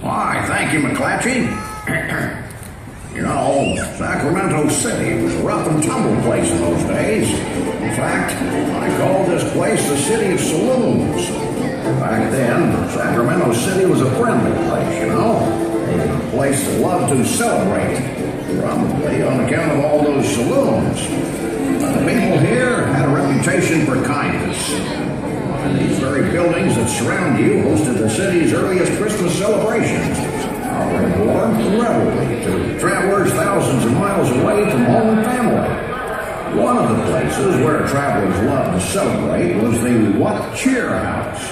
Why, thank you, McClatchy. You know, Sacramento City was a rough and tumble place in those days. In fact, I called this place the City of Saloons. Back then, Sacramento City was a friendly place, you know. It was a place that loved to celebrate, probably on account of all those saloons. The people here had a reputation for kindness. And these very buildings that surround you hosted the city's earliest Christmas celebrations, offering warmth and revelry to travelers thousands of miles away from home and family. One of the places where travelers loved to celebrate was the What Cheer House.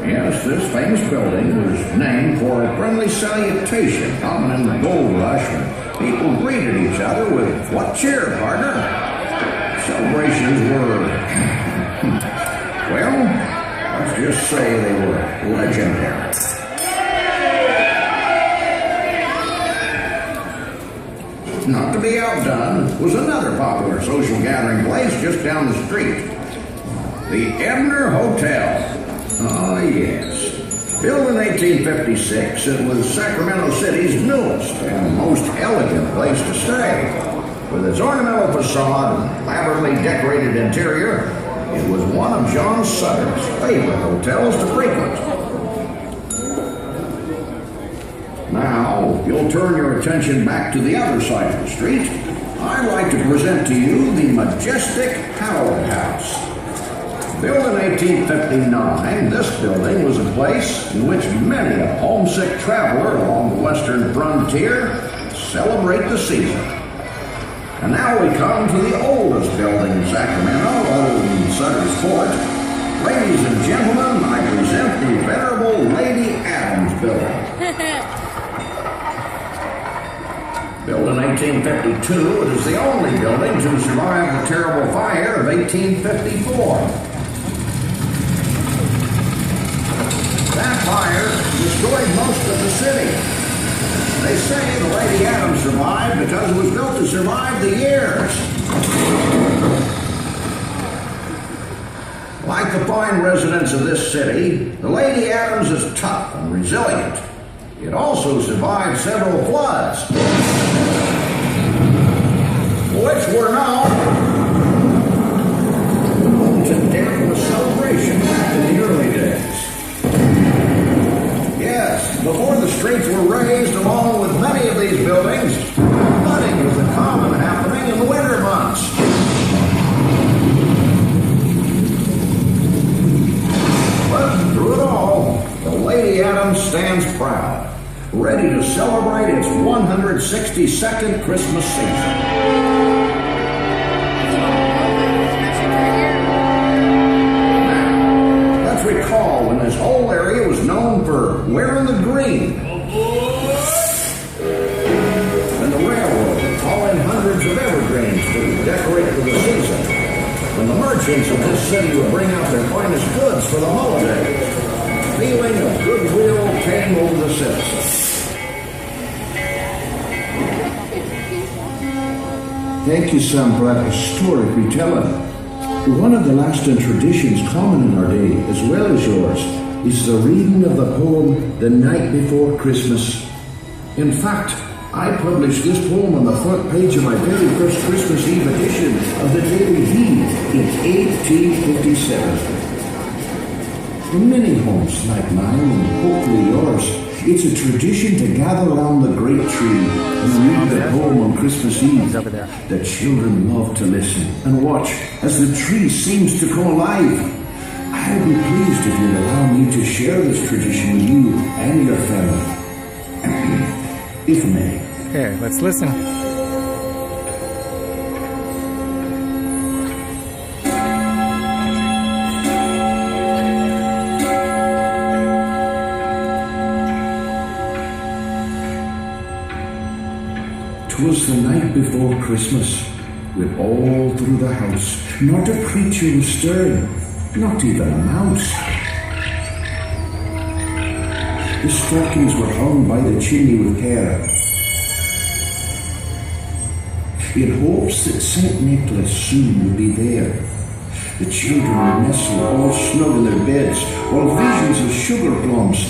Yes, this famous building was named for a friendly salutation common in the gold rush when people greeted each other with "What cheer, partner?" Celebrations were, well, let's just say they were legendary. Not to be outdone was another popular social gathering place just down the street, the Ebner Hotel. Ah, yes. Built in 1856, it was Sacramento City's newest and most elegant place to stay. With its ornamental facade and elaborately decorated interior, it was one of John Sutter's favorite hotels to frequent. Now, if you'll turn your attention back to the other side of the street, I'd like to present to you the majestic Howard House. Built in 1859, this building was a place in which many a homesick traveler along the western frontier celebrate the season. And now we come to the oldest building in Sacramento, other than Sutter's Fort. Ladies and gentlemen, I present the venerable Lady Adams Building. Built in 1852, it is the only building to survive the terrible fire of 1854. That fire destroyed most of the city. They say the Lady Adams survived because it was built to survive the years. Like the fine residents of this city, the Lady Adams is tough and resilient. It also survived several floods, which were known to dampen the celebration back in the early days. Yes, before the streets were raised along with many of these buildings, flooding was a common happening in the winter months. But through it all, the Lady Adams stands proud, ready to celebrate its 162nd Christmas season. Recall when this whole area was known for wearing the green. And the railroad would call in hundreds of evergreens to decorate for the season. When the merchants of this city would bring out their finest goods for the holidays, a feeling of goodwill came over the citizens. Thank you, Sam, for that historic retelling. One of the lasting traditions common in our day, as well as yours, is the reading of the poem The Night Before Christmas. In fact, I published this poem on the front page of my very first Christmas Eve edition of the Daily Heed in 1857. In many homes like mine and hopefully yours, it's a tradition to gather around the great tree and read the poem on Christmas Eve. The children love to listen and watch as the tree seems to come alive. I'd be pleased if you'd allow me to share this tradition with you and your family. If I may. Okay, let's listen. 'Twas the night before Christmas, with all through the house, not a creature was stirring, not even a mouse. The stockings were hung by the chimney with care, in hopes that St. Nicholas soon would be there. The children would nestle all snug in their beds, while visions of sugar plums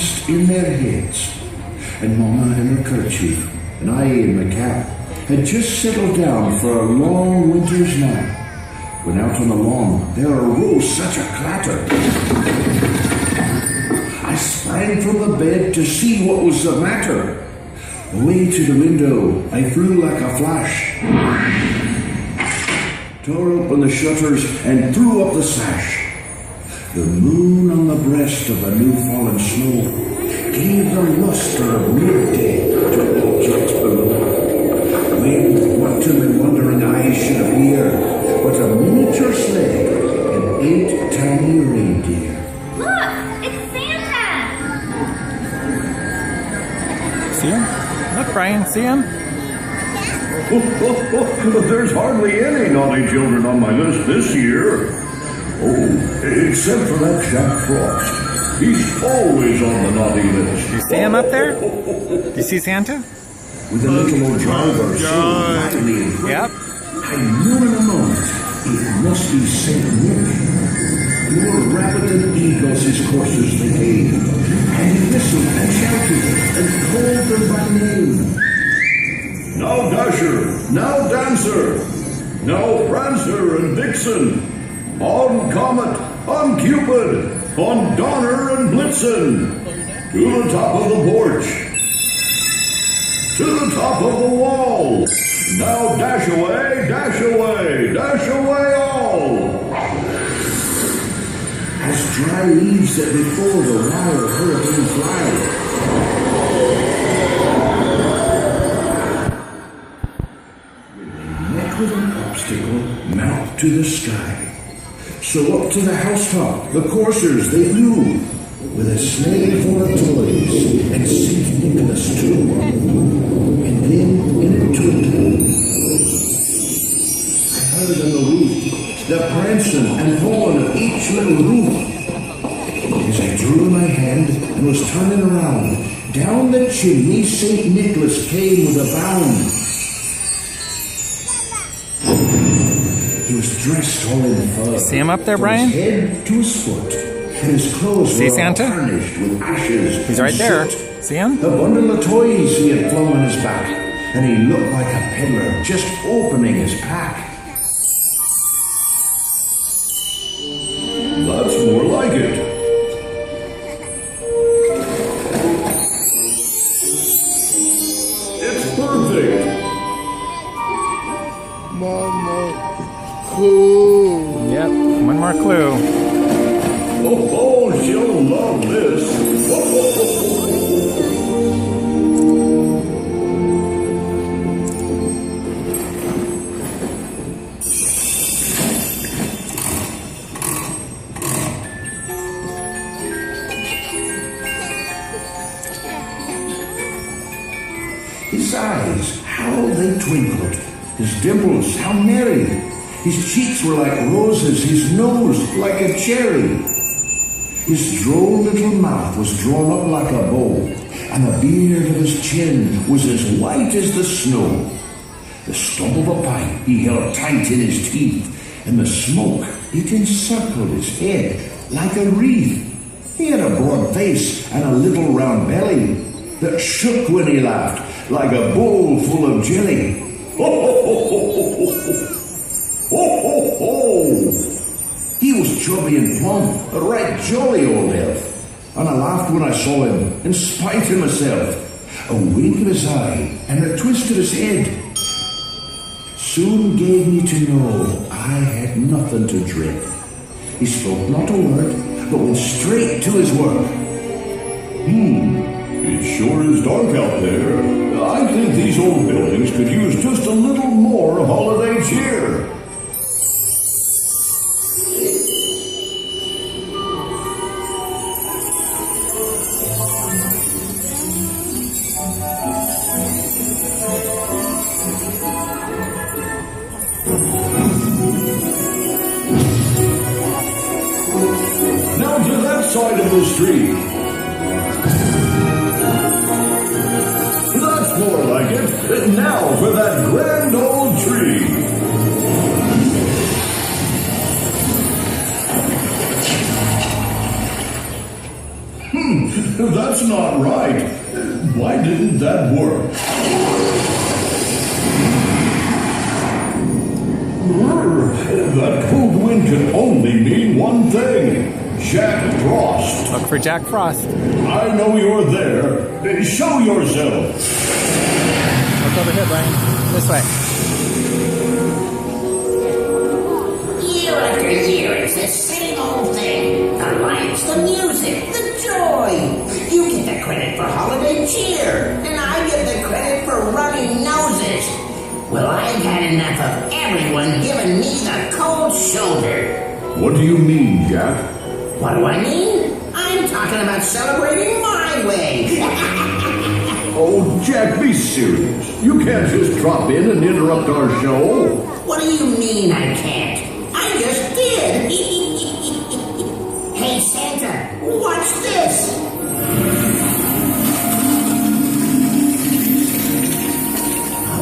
fast in their heads. And Mama in her kerchief, and I in my cap, had just settled down for a long winter's nap, when out on the lawn there arose such a clatter. I sprang from the bed to see what was the matter. Away to the window I flew like a flash, tore open the shutters and threw up the sash. The moon on the breast of the new fallen snow gave the luster of midday to objects below. When what to my wondering eyes should appear but a miniature sleigh and 8 tiny reindeer. Look! It's Santa! See him? Look, Brian, see him? There's hardly any naughty children on my list this year. Oh, except for that Jack Frost. He's always on the naughty list. You see him up there? Do you see Santa? With a little old driver so lively and quick, Yep. I knew in a moment it must be Saint Nick. More rapid than eagles his coursers they came, and he whistled and shouted and called them by name. Now Dasher, now Dancer, now Prancer and Vixen, on Comet, on Cupid, on Donner and Blitzen, to the top of the porch, to the top of the wall. Now dash away, dash away, dash away all. As dry leaves that before the wild hurricane fly, when they met with an obstacle, mount to the sky. So up to the housetop, the coursers they flew, with a sleigh full of toys, and St. Nicholas too. And then, in a twinkling, I heard on the roof the prancing and pulling of each little roof. As I drew my hand and was turning around, down the chimney St. Nicholas came with a bound. He was dressed all in fur. See him up there, from Brian? his head to his foot, and his clothes See were all Santa? tarnished with ashes. He's and right there. soot. See him? A bundle of toys he had flung on his back, and he looked like a peddler just opening his pack. That's more like it. It's perfect. Mama, cool. Yep. One more clue. Oh, she'll love this. His eyes, how they twinkled. His dimples, how merry. His cheeks were like roses, his nose like a cherry. His droll little mouth was drawn up like a bow, and the beard of his chin was as white as the snow. The stump of a pipe he held tight in his teeth, and the smoke, it encircled his head like a wreath. He had a broad face and a little round belly that shook when he laughed like a bowl full of jelly. Ho, ho, ho, ho, ho, ho, ho, ho. He was chubby and plump, a right jolly old elf, and I laughed when I saw him, in spite of myself. A wink of his eye and a twist of his head soon gave me to know I had nothing to dread. He spoke not a word, but went straight to his work. It sure is dark out there. I think these old buildings could use just a little more holiday cheer. Now to that side of the street. That's more like it. Now for that grand old tree. That's not right. Why didn't that work? That cold wind can only mean one thing. Jack Frost. Look for Jack Frost. I know you're there. Show yourself. Look over here, Brian. This way. Year after year, it's the same old thing. The lights, the music, the joy. You get the credit for holiday cheer, and I get the credit for running noses. Well, I've had enough of everyone giving me the cold shoulder. What do you mean, Jack? What do I mean? I'm talking about celebrating my way. Oh, Jack, be serious. You can't just drop in and interrupt our show. What do you mean I can't? I just did. Hey, Santa, watch this.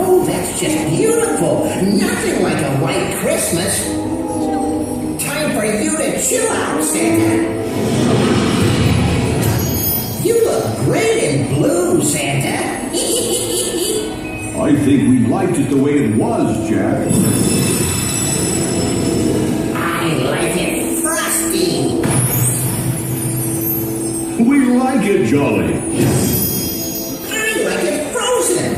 Oh, that's just beautiful. Nothing like a white Christmas. Time for you to chill out, Santa. You look great in blue, Santa. I think we liked it the way it was, Jack. I like it frosty. We like it, Jolly. I like it frozen.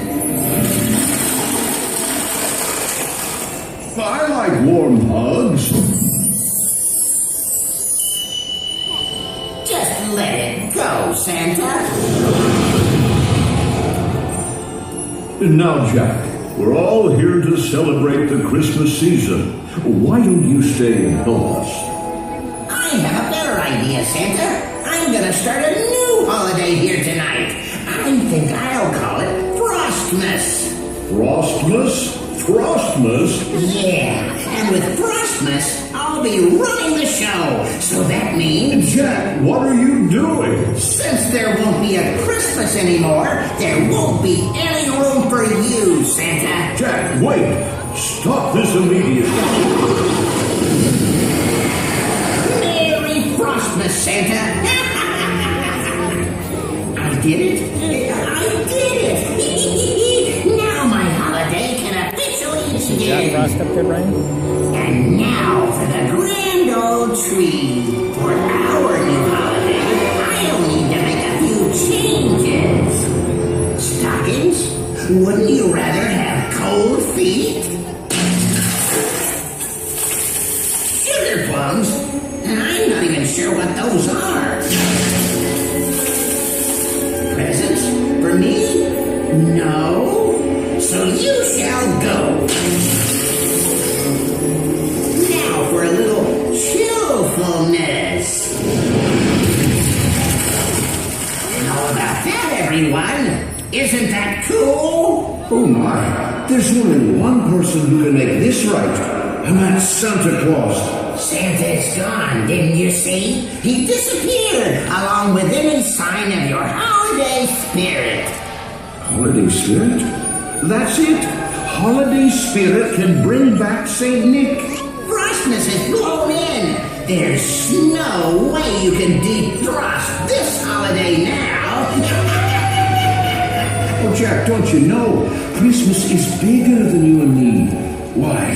I like warm hugs. Just let it go, Santa. Now, Jack, we're all here to celebrate the Christmas season. Why don't you stay and help us? I have a better idea, Santa. I'm gonna start a new holiday here tonight. I think I'll call it Frostmas. Frostmas? Frostmas? Yeah, and with Frostmas, I'll be running the show. So that means... Jack, what are you doing? Since there won't be a Christmas anymore, there won't be any room for you, Santa. Jack, wait! Stop this immediately! Merry Frostmas, Santa! I did it! I did it! Now my holiday can officially Jack begin. Frost up there, Brian? And now for the grand old tree. For our new holiday, I'll need to make a few changes. Stockings? Wouldn't you rather have cold feet? Sugar plums? I'm not even sure what those are. Presents? For me? No. So you shall go. Now for a little chillfulness. How about that, everyone? Isn't that cool? Oh my, there's only one person who can make this right, and that's Santa Claus. Santa's gone, didn't you see? He disappeared along with any sign of your holiday spirit. Holiday spirit? That's it. Holiday spirit can bring back St. Nick. Frostmas is blown in. There's no way you can defrost this holiday now. Oh, Jack, don't you know? Christmas is bigger than you and me. Why,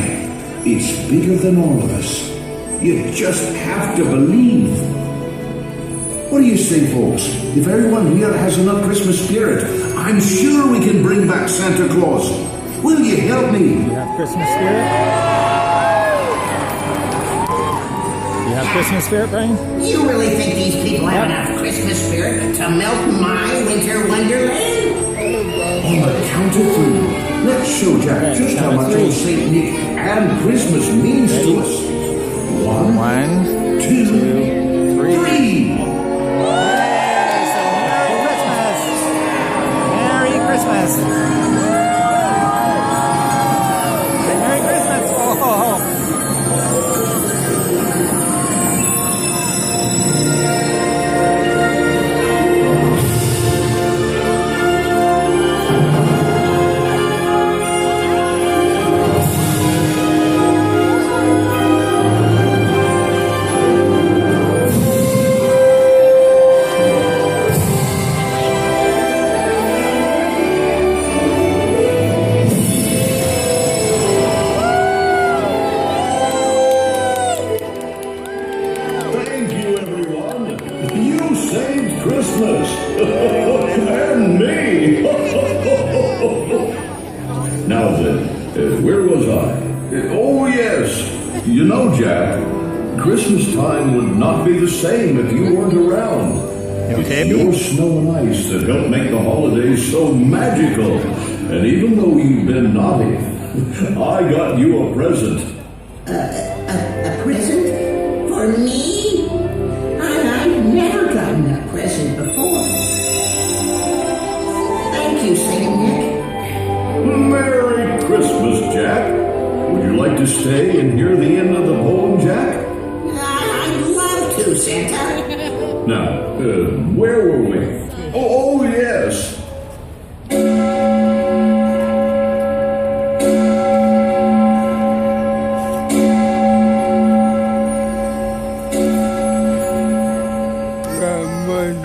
it's bigger than all of us. You just have to believe. What do you say, folks? If everyone here has enough Christmas spirit, I'm sure we can bring back Santa Claus. Will you help me? You have Christmas spirit? You have Christmas spirit, Brian? You really think these people have enough Christmas spirit to melt my winter wonderland? On the count of three, let's show Jack Okay, just how count of much three. old St. Nick and Christmas means to us. One, 1, 2, 2, 3. 3. Merry Christmas! Merry Christmas! Oh. Christmas. And me. Now then, where was I? Oh, yes. You know, Jack, Christmas time would not be the same if you weren't around. Okay. It's your snow and ice that helped make the holidays so magical. And even though you've been naughty, I got you a present. A present? For me? I've never gotten a present before. Thank you, Saint Nick. Merry Christmas, Jack. Would you like to stay and hear the end of the poem, Jack? I'd love to, Santa. Now, where were we? Oh, yes.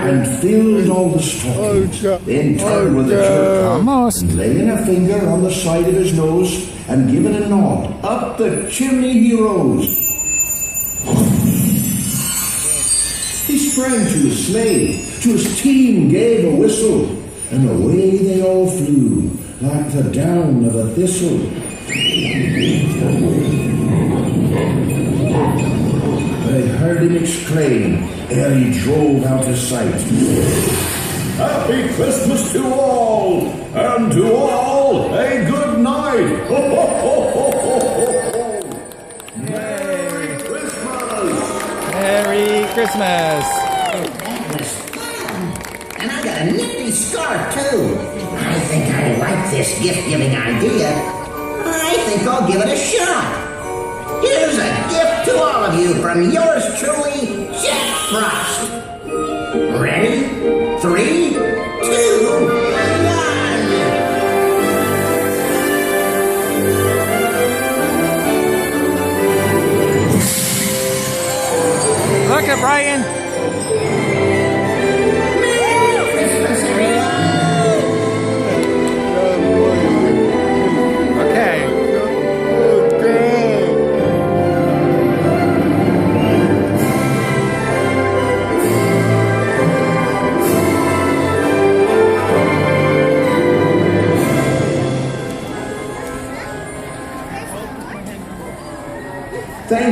And filled all the stockings. Then turned with a jerk Almost. laying a finger on the side of his nose and giving a nod. Up the chimney he rose. He sprang to his sleigh, to his team gave a whistle, and away they all flew, like the down of a thistle. They heard him exclaim ere he drove out of sight. Happy Christmas to all, and to all a good night. Ho, ho, ho, ho, ho, ho, ho. Merry Christmas. Merry Christmas. That was fun. And I got a nifty scarf, too. I think I like this gift-giving idea. I think I'll give it a shot. Here's a gift to all of you from yours truly, Jack Frost. Ready? 3, 2, 1. Look at Brian.